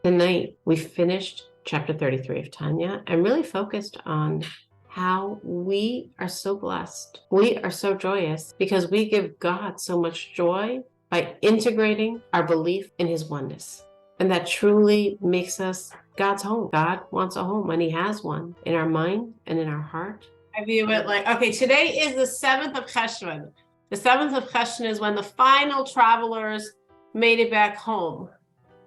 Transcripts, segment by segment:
Tonight, we finished chapter 33 of Tanya and really focused on how we are so blessed. We are so joyous because we give God so much joy by integrating our belief in his oneness. And that truly makes us God's home. God wants a home, and he has one in our mind and in our heart. I view it like, okay, today is the 7th of Cheshvan. The 7th of Cheshvan is when the final travelers made it back home.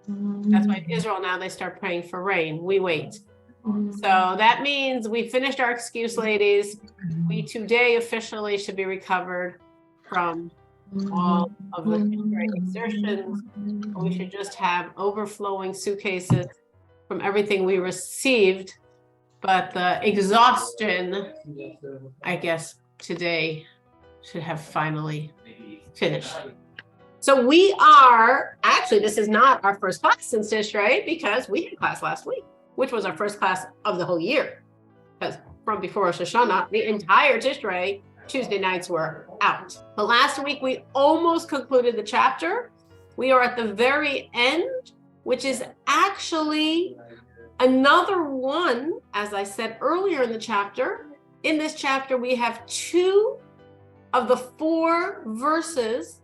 That's why in Israel now they start praying for rain. We wait. So that means we finished our excuse, ladies. We today officially should be recovered from all of the exertions. We should just have overflowing suitcases from everything we received. But the exhaustion, I guess, today should have finally finished. So we are, actually, this is not our first class since Tishrei, because we had class last week, which was our first class of the whole year. Because from before Rosh Hashanah, the entire Tishrei, Tuesday nights were out. But last week, we almost concluded the chapter. We are at the very end, which is actually another one, as I said earlier in the chapter. In this chapter, we have 2 of the 4 verses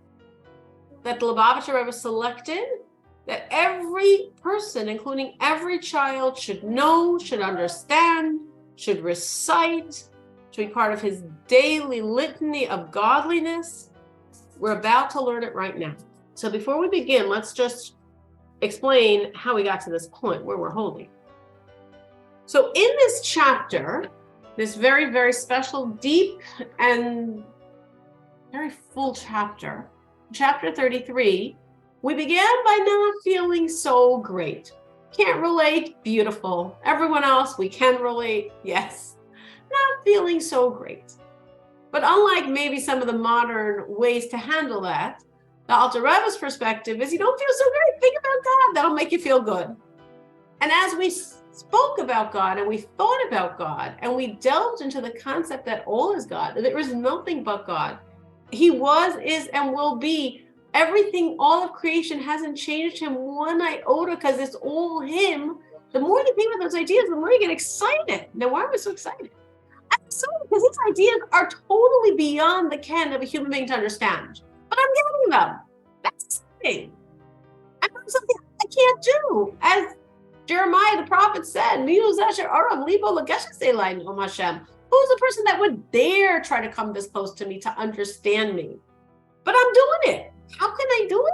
that the Lubavitcher Rebbe selected, that every person, including every child, should know, should understand, should recite, should be part of his daily litany of godliness. We're about to learn it right now. So before we begin, let's just explain how we got to this point where we're holding. So in this chapter, this very, very special, deep, and very full chapter, Chapter 33, we began by not feeling so great. Can't relate, beautiful. Everyone else, we can relate, yes. Not feeling so great. But unlike maybe some of the modern ways to handle that, the Alter Rebbe's perspective is you don't feel so great, think about God, that'll make you feel good. And as we spoke about God and we thought about God and we delved into the concept that all is God, that there is nothing but God, he was, is, and will be. Everything, all of creation hasn't changed him one iota because it's all him. The more you think about those ideas, the more you get excited. Now, why am I so excited? I'm excited because these ideas are totally beyond the ken of a human being to understand. But I'm getting them. That's exciting. I'm doing something I can't do. As Jeremiah the prophet said, who's the person that would dare try to come this close to me to understand me? But I'm doing it. How can I do it?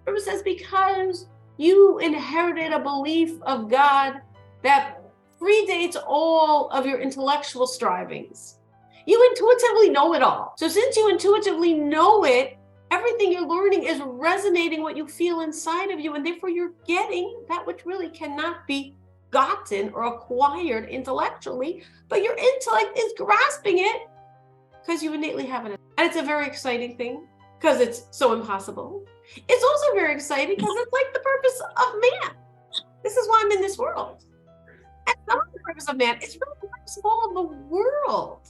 It says, because you inherited a belief of God that predates all of your intellectual strivings. You intuitively know it all. So since you intuitively know it, everything you're learning is resonating what you feel inside of you, and therefore you're getting that which really cannot be gotten or acquired intellectually, but your intellect is grasping it because you innately have it. And it's a very exciting thing because it's so impossible. It's also very exciting because it's like the purpose of man. This is why I'm in this world. And not the purpose of man, it's really the purpose of all of the world.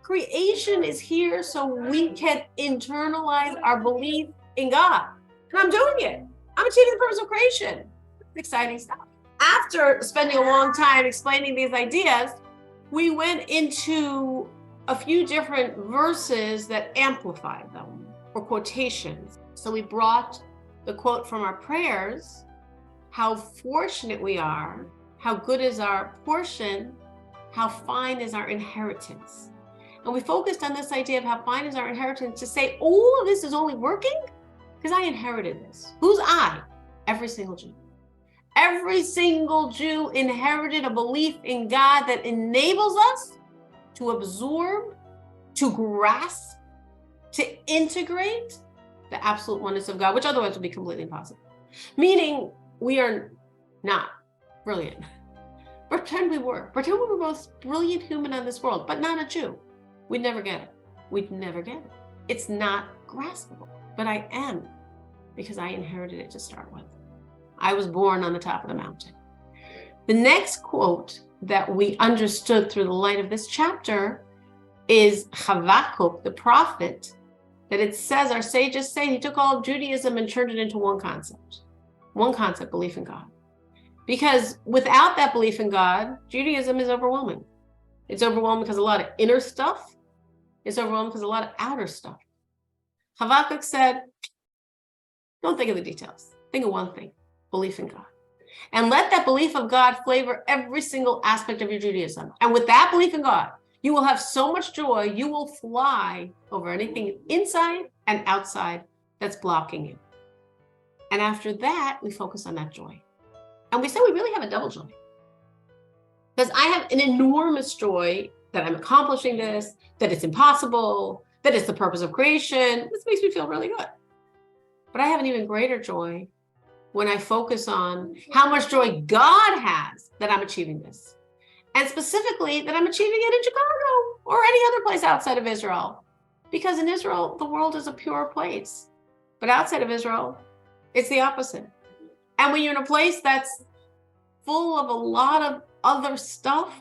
Creation is here so we can internalize our belief in God. And I'm doing it. I'm achieving the purpose of creation. It's exciting stuff. After spending a long time explaining these ideas, we went into a few different verses that amplified them, or quotations. So we brought the quote from our prayers, how fortunate we are, how good is our portion, how fine is our inheritance. And we focused on this idea of how fine is our inheritance to say all of this is only working because I inherited this. Who's I? Every single Jew. Every single Jew inherited a belief in God that enables us to absorb, to grasp, to integrate the absolute oneness of God, which otherwise would be completely impossible. Meaning we are not brilliant. Pretend we were. Pretend we were the most brilliant human on this world, but not a Jew. We'd never get it. We'd never get it. It's not graspable. But I am, because I inherited it to start with. I was born on the top of the mountain. The next quote that we understood through the light of this chapter is Habakkuk, the prophet, that it says, our sages say, he took all of Judaism and turned it into one concept. One concept, belief in God. Because without that belief in God, Judaism is overwhelming. It's overwhelming because a lot of inner stuff. It's overwhelming because a lot of outer stuff. Habakkuk said, don't think of the details. Think of one thing, belief in God. And let that belief of God flavor every single aspect of your Judaism. And with that belief in God, you will have so much joy, you will fly over anything inside and outside that's blocking you. And after that, we focus on that joy. And we say we really have a double joy. Because I have an enormous joy that I'm accomplishing this, that it's impossible, that it's the purpose of creation. This makes me feel really good. But I have an even greater joy when I focus on how much joy God has that I'm achieving this. And specifically that I'm achieving it in Chicago or any other place outside of Israel. Because in Israel, the world is a pure place. But outside of Israel, it's the opposite. And when you're in a place that's full of a lot of other stuff,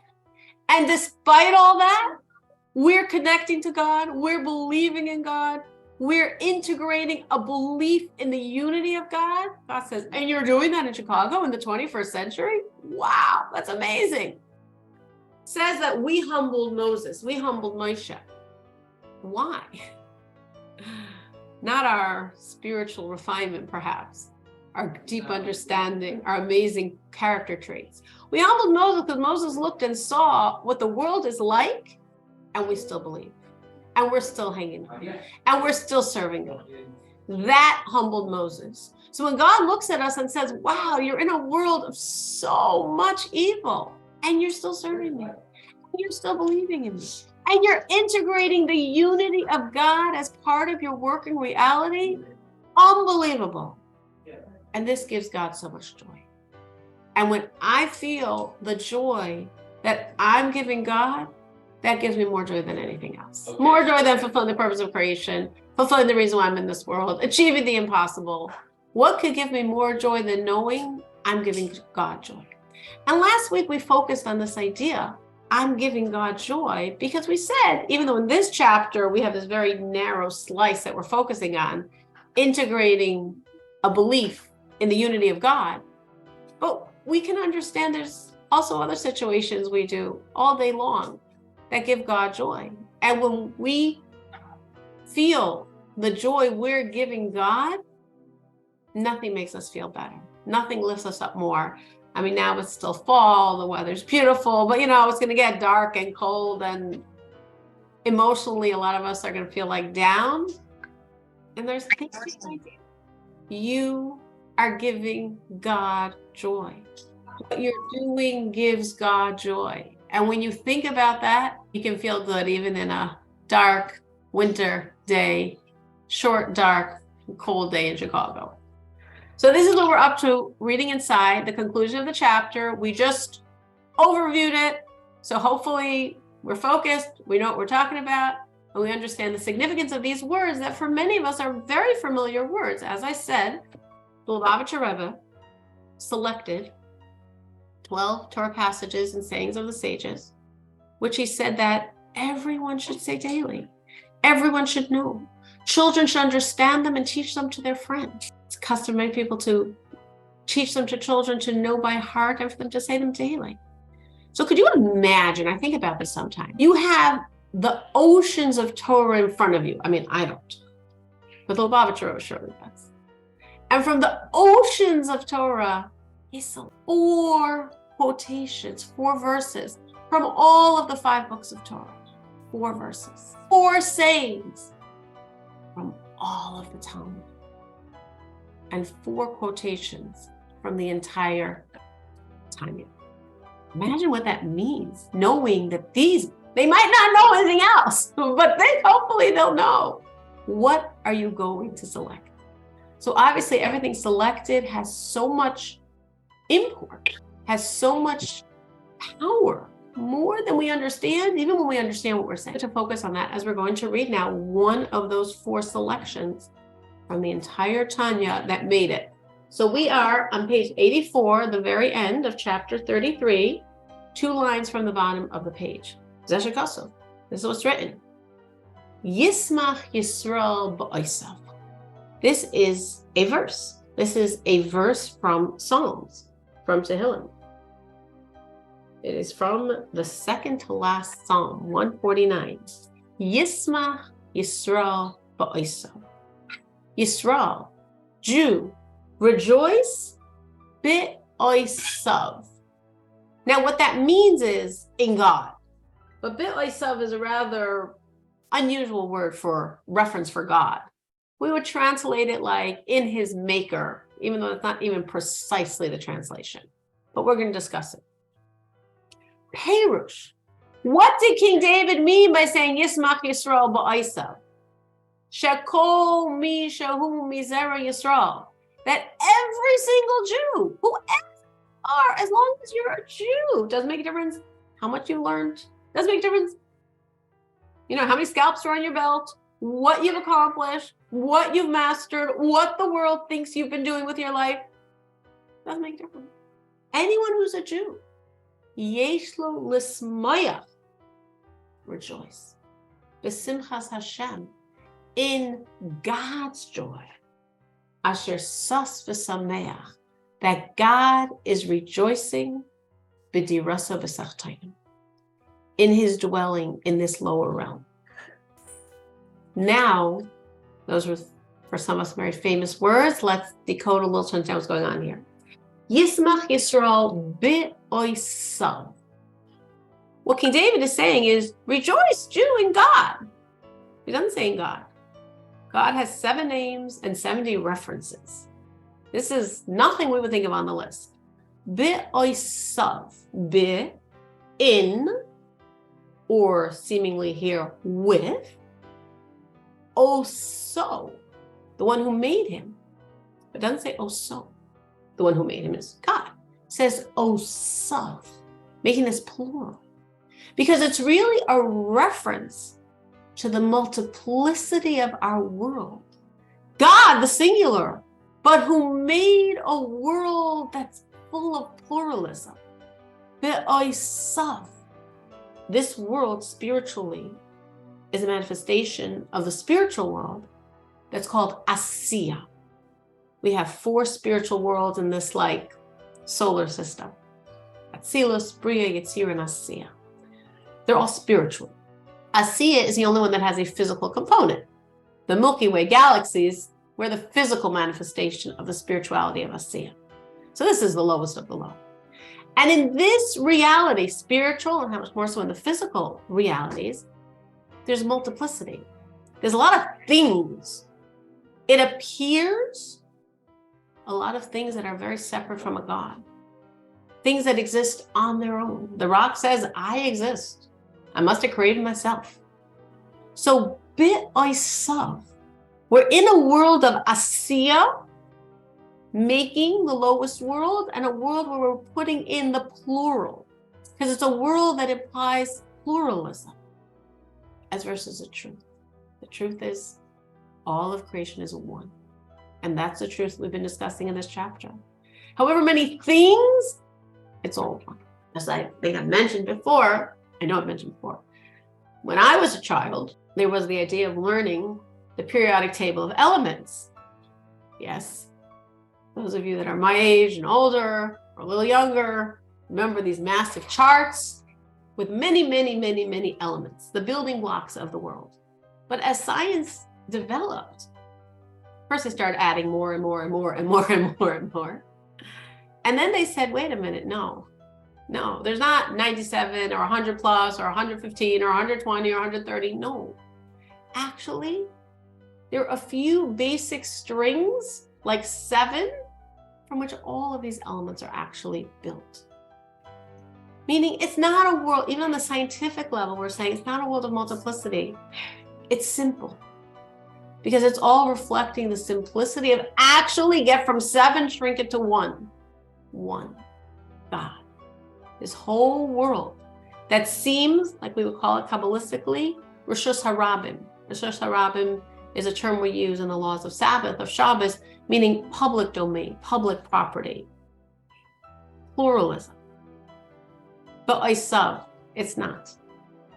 and despite all that, we're connecting to God, we're believing in God, we're integrating a belief in the unity of God. God says, and you're doing that in Chicago in the 21st century? Wow, that's amazing. It says that we humbled Moses, we humbled Moshe. Why? Not our spiritual refinement, perhaps, our deep understanding, our amazing character traits. We humbled Moses because Moses looked and saw what the world is like, and we still believe. And we're still hanging on. And we're still serving God. That humbled Moses. So when God looks at us and says, wow, you're in a world of so much evil, and you're still serving me, and you're still believing in me, and you're integrating the unity of God as part of your working reality, unbelievable. And this gives God so much joy. And when I feel the joy that I'm giving God, that gives me more joy than anything else. Okay. More joy than fulfilling the purpose of creation, fulfilling the reason why I'm in this world, achieving the impossible. What could give me more joy than knowing I'm giving God joy? And last week we focused on this idea, I'm giving God joy, because we said, even though in this chapter we have this very narrow slice that we're focusing on, integrating a belief in the unity of God, but we can understand there's also other situations we do all day long that give God joy. And when we feel the joy we're giving God, nothing makes us feel better. Nothing lifts us up more. I mean, now it's still fall, the weather's beautiful, but it's going to get dark and cold, and emotionally, a lot of us are going to feel like down. And there's things like you are giving God joy. What you're doing gives God joy. And when you think about that, you can feel good even in a dark winter day, short, dark, cold day in Chicago. So this is what we're up to, reading inside the conclusion of the chapter. We just overviewed it. So hopefully we're focused, we know what we're talking about, and we understand the significance of these words that for many of us are very familiar words. As I said, the Lubavitcher Rebbe selected 12 Torah passages and sayings of the sages, which he said that everyone should say daily. Everyone should know. Children should understand them and teach them to their friends. It's customary people to teach them to children to know by heart and for them to say them daily. So could you imagine, I think about this sometimes, you have the oceans of Torah in front of you. I mean, I don't, but the Lubavitcher Rebbe surely does. And from the oceans of Torah, he selected 4 quotations, 4 verses from all of the 5 books of Torah. 4 verses, 4 sayings from all of the Talmud, and 4 quotations from the entire Tanya. Imagine what that means, knowing that they might not know anything else, but hopefully they'll know. What are you going to select? So obviously everything selected has so much import, has so much power, more than we understand, even when we understand what we're saying. To focus on that as we're going to read now one of those 4 selections from the entire Tanya that made it. So we are on page 84, the very end of chapter 33, 2 lines from the bottom of the page. Zeshikaso. This is what's written. Yismach Yisrael ba'osav. This is a verse. This is a verse from Psalms, from Tehillim. It is from the second to last Psalm, 149. Yismach Yisrael ba'osav. Yisrael, Jew, rejoice ba'osav. Now what that means is in God. But ba'osav is a rather unusual word for reference for God. We would translate it like in his maker, even though it's not even precisely the translation. But we're going to discuss it. Perush. What did King David mean by saying Yismach Yisrael ba'osav? Shekol mi shahu mizera Yisrael. That every single Jew, whoever you are, as long as you're a Jew, doesn't make a difference how much you learned. Doesn't make a difference. You know, how many scalps are on your belt, what you've accomplished, what you've mastered, what the world thinks you've been doing with your life. Doesn't make a difference. Anyone who's a Jew, yesh lo lismayach, rejoice. B'simchas Hashem, in God's joy. Asher sas v'sameach, that God is rejoicing b'dirasa v'sachtayim, in his dwelling in this lower realm. Now, those were, for some of us, very famous words. Let's decode a little to understand what's going on here. Yismach Yisrael ba'osav. What King David is saying is, rejoice, Jew, in God. He doesn't say in God. God has 7 names and 70 references. This is nothing we would think of on the list. Ba'osav, be, in, or seemingly here, with. Oso, the one who made him. It doesn't say oso. The one who made him is God. It says osav, making this plural. Because it's really a reference to the multiplicity of our world. God, the singular, but who made a world that's full of pluralism. Be'osav. This world spiritually is a manifestation of the spiritual world that's called Asiya. We have 4 spiritual worlds in this like solar system. Atzilus, Bria, Yetzirah, and Asiya. They're all spiritual. Asiya is the only one that has a physical component. The Milky Way galaxies, we're the physical manifestation of the spirituality of Asiya. So this is the lowest of the low. And in this reality, spiritual, and how much more so in the physical realities, there's multiplicity. There's a lot of things. It appears a lot of things that are very separate from a God. Things that exist on their own. The rock says, I exist. I must have created myself. So ba'osav, we're in a world of Asiya, making the lowest world, and a world where we're putting in the plural. Because it's a world that implies pluralism as versus the truth. The truth is all of creation is one. And that's the truth we've been discussing in this chapter. However many things, it's all one. As I think I've mentioned before, when I was a child, there was the idea of learning the periodic table of elements. Yes, those of you that are my age and older, or a little younger, remember these massive charts with many, many, many, many elements, the building blocks of the world. But as science developed, first they started adding more and more and more and more and more and more. And then they said, wait a minute, no, there's not 97 or 100 plus or 115 or 120 or 130. No, actually, there are a few basic strings, like 7, from which all of these elements are actually built. Meaning it's not a world, even on the scientific level, we're saying it's not a world of multiplicity. It's simple. Because it's all reflecting the simplicity of actually get from 7, shrink it to 1. One. God. This whole world that seems, like we would call it Kabbalistically, Rishus Harabim. Rishus Harabim is a term we use in the laws of Sabbath, of Shabbos, meaning public domain, public property. Pluralism. But Isav, it's not.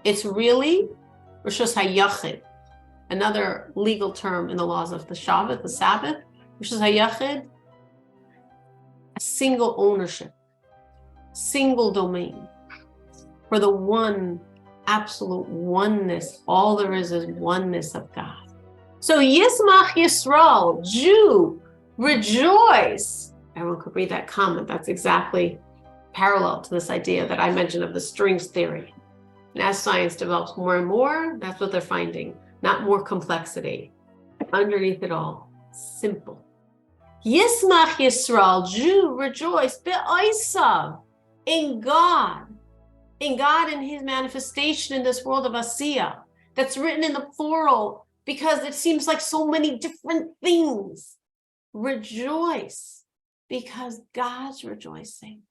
It's really Rishus HaYachid, another legal term in the laws of the Shabbat, the Sabbath. Rishus HaYachid a single ownership, single domain for the one absolute oneness. All there is oneness of God. So Yismach Yisrael, Jew, rejoice. Everyone could read that comment. That's exactly parallel to this idea that I mentioned of the strings theory. And as science develops more and more, that's what they're finding. Not more complexity. Underneath it all, simple. Yismach Yisrael, Jew, rejoice, be'oisav, in God in his manifestation in this world of Asiya. That's written in the plural because it seems like so many different things. Rejoice because God's rejoicing.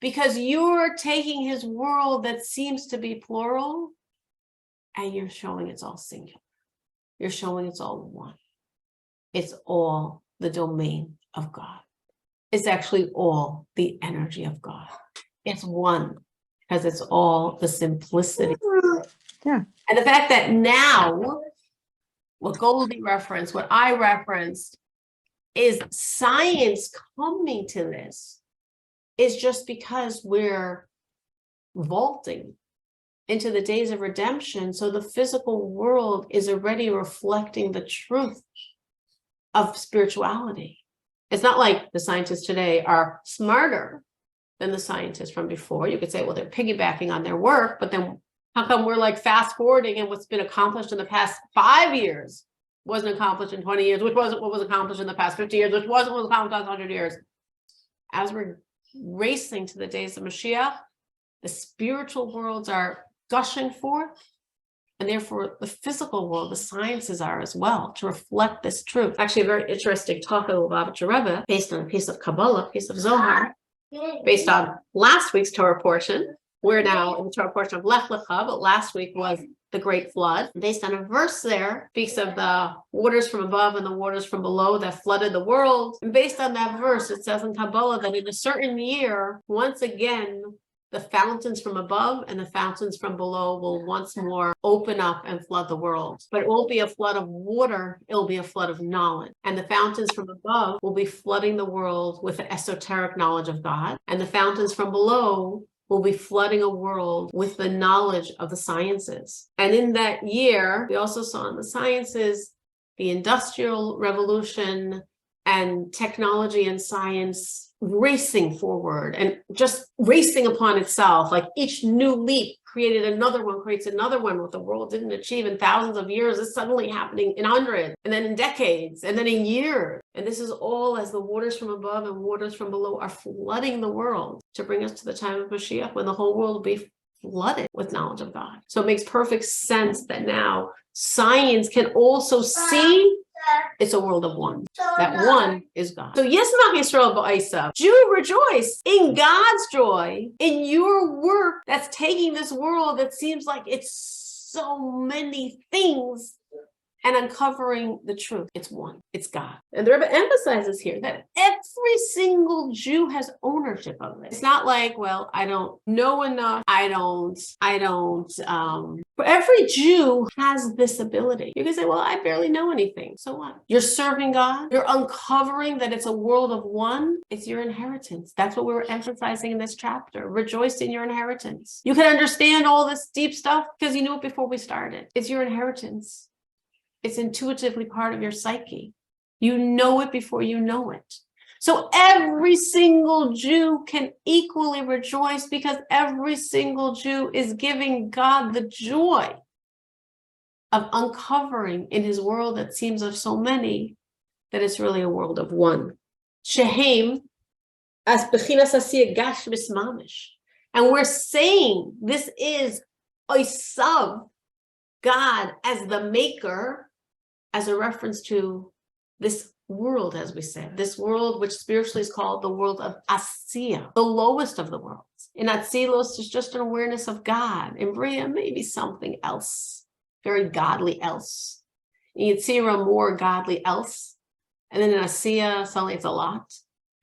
Because you're taking his world that seems to be plural and you're showing it's all singular. You're showing it's all one. It's all the domain of God. It's actually all the energy of God. It's one because it's all the simplicity. Yeah. And the fact that now, what Goldie referenced, what I referenced, is science coming to this is just because we're vaulting into the days of redemption. So the physical world is already reflecting the truth of spirituality. It's not like the scientists today are smarter than the scientists from before. You could say, well, they're piggybacking on their work, but then how come we're like fast forwarding and what's been accomplished in the past 5 years wasn't accomplished in 20 years, which wasn't what was accomplished in the past 50 years, which wasn't what was accomplished in 100 years. As we're racing to the days of Mashiach, the spiritual worlds are gushing forth, and therefore the physical world, the sciences are as well, to reflect this truth. Actually, a very interesting talk of Lubavitcher Rebbe, based on a piece of Kabbalah, a piece of Zohar, based on last week's Torah portion. We're now in the Torah portion of Lech Lecha, but last week was the Great Flood. Based on a verse there, speaks of the waters from above and the waters from below that flooded the world. And based on that verse, it says in Kabbalah that in a certain year, once again, the fountains from above and the fountains from below will once more open up and flood the world. But it won't be a flood of water, it'll be a flood of knowledge. And the fountains from above will be flooding the world with the esoteric knowledge of God. And the fountains from below will be flooding a world with the knowledge of the sciences. And in that year, we also saw in the sciences, the Industrial Revolution and technology and science racing forward and just racing upon itself. Like each new leap created another one, creates another one. What the world didn't achieve in thousands of years is suddenly happening in hundreds, and then in decades, and then in years. And this is all as the waters from above and waters from below are flooding the world to bring us to the time of Mashiach, when the whole world will be flooded with knowledge of God. So it makes perfect sense that now science can also see it's a world of one. That one is God. So Yismach Yisrael ba'isa. Jew, rejoice in God's joy, in your work that's taking this world that seems like it's so many things and uncovering the truth. It's one. It's God. And the Rebbe emphasizes here that every single Jew has ownership of it. It's not like, well, I don't know enough. I don't. But every Jew has this ability. You can say, well, I barely know anything. So what? You're serving God. You're uncovering that it's a world of one. It's your inheritance. That's what we were emphasizing in this chapter. Rejoice in your inheritance. You can understand all this deep stuff because you knew it before we started. It's your inheritance. It's intuitively part of your psyche. You know it before you know it. So every single Jew can equally rejoice because every single Jew is giving God the joy of uncovering in his world that seems of so many that it's really a world of one. Shehem as bechinas asiya gash bismamish. And we're saying this is oisav, God as the maker, as a reference to this world, as we said, this world which spiritually is called the world of Asiya, the lowest of the worlds. In Atzilos, there's just an awareness of God. In Bria, maybe something else, very godly else. In Yetzirah, more godly else. And then in Asiya, suddenly it's a lot.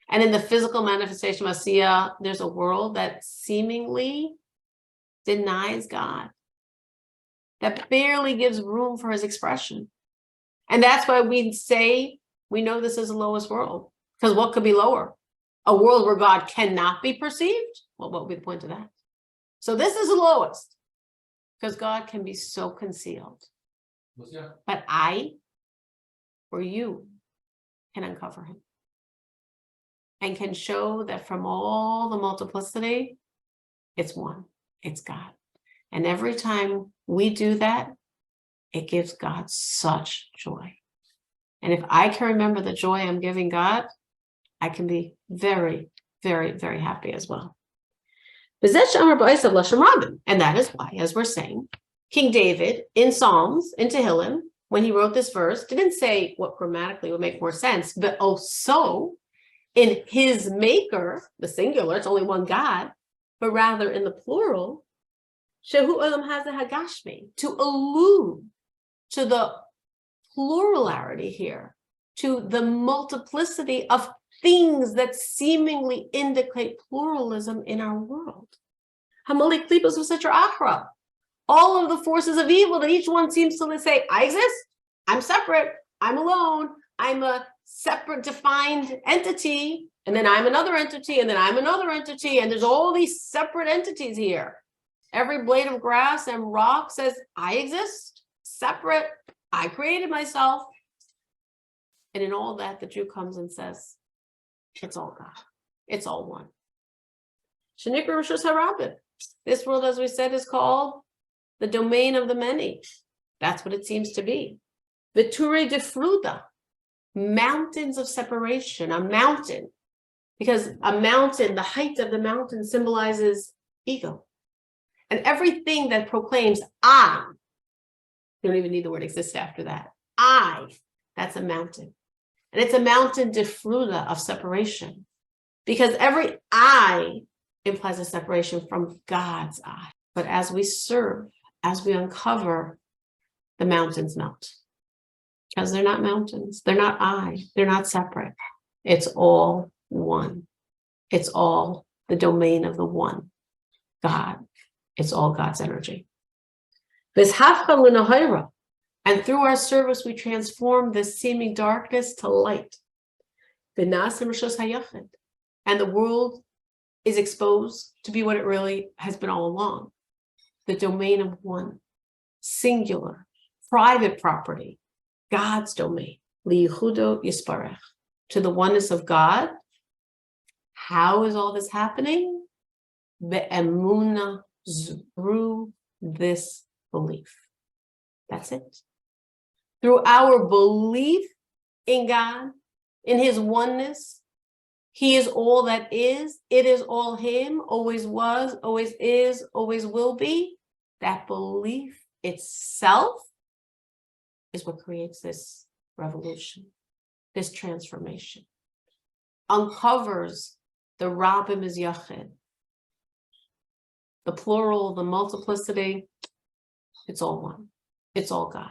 And in the physical manifestation of Asiya, there's a world that seemingly denies God, that barely gives room for his expression. And that's why we say we know this is the lowest world, because what could be lower? a world where God cannot be perceived? Well, what would be the point of that? So this is the lowest, because God can be so concealed. But I or you can uncover him and can show that from all the multiplicity, it's one, it's God. And every time we do that, it gives God such joy. And if I can remember the joy I'm giving God, I can be very, very, very happy as well. And that is why, as we're saying, King David in Psalms, in Tehillim, when he wrote this verse, didn't say what grammatically would make more sense, but also in his maker, the singular, it's only one God, but rather in the plural, Shehu Olam Hazeh Hagashmi, to allude to the plurality here, to the multiplicity of things that seemingly indicate pluralism in our world. Hamalik Klipos V'Sitra Achra. All of the forces of evil that each one seems to say, I exist, I'm separate, I'm alone, I'm a separate defined entity, and then I'm another entity, and then I'm another entity, and there's all these separate entities here. Every blade of grass and rock says, I exist, separate, I created myself. And in all that, the Jew comes and says, it's all God. It's all one. Shanikra Rishus Harabit. This world, as we said, is called the domain of the many. That's what it seems to be. Viture de Fruda. Mountains of separation, a mountain. Because a mountain, the height of the mountain symbolizes ego. And everything that proclaims I, you don't even need the word exist after that. I, that's a mountain. And it's a mountain de fruda of separation. Because every I implies a separation from God's I. But as we serve, as we uncover, the mountains melt. Because they're not mountains. They're not I. They're not separate. It's all one. It's all the domain of the one, God. It's all God's energy. And through our service, we transform this seeming darkness to light. And the world is exposed to be what it really has been all along. The domain of one, singular, private property, God's domain, liyichudo yisparech, to the oneness of God. How is all this happening? Be'emuna zu, through this belief. That's it. Through our belief in God, in his oneness, he is all that is, it is all him, always was, always is, always will be. That belief itself is what creates this revolution, this transformation, uncovers the Rabbim is Yachid, the plural, the multiplicity. It's all one. It's all God.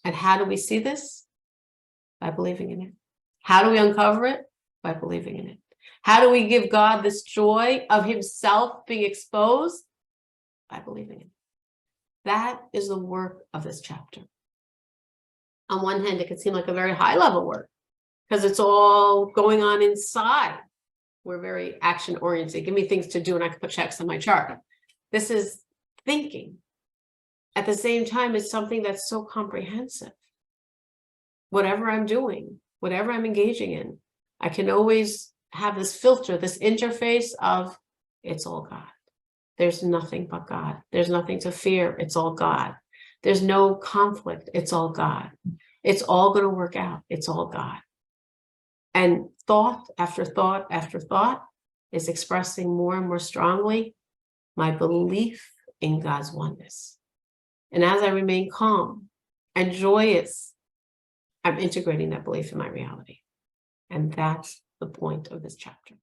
And how do we see this? By believing in it. How do we uncover it? By believing in it. How do we give God this joy of himself being exposed? By believing in it. That is the work of this chapter. On one hand, it can seem like a very high level work because it's all going on inside. We're very action oriented. Give me things to do and I can put checks on my chart. This is thinking. At the same time, it's something that's so comprehensive. Whatever I'm doing, whatever I'm engaging in, I can always have this filter, this interface of it's all God. There's nothing but God. There's nothing to fear. It's all God. There's no conflict. It's all God. It's all going to work out. It's all God. And thought after thought after thought is expressing more and more strongly my belief in God's oneness. And as I remain calm and joyous, I'm integrating that belief in my reality. And that's the point of this chapter.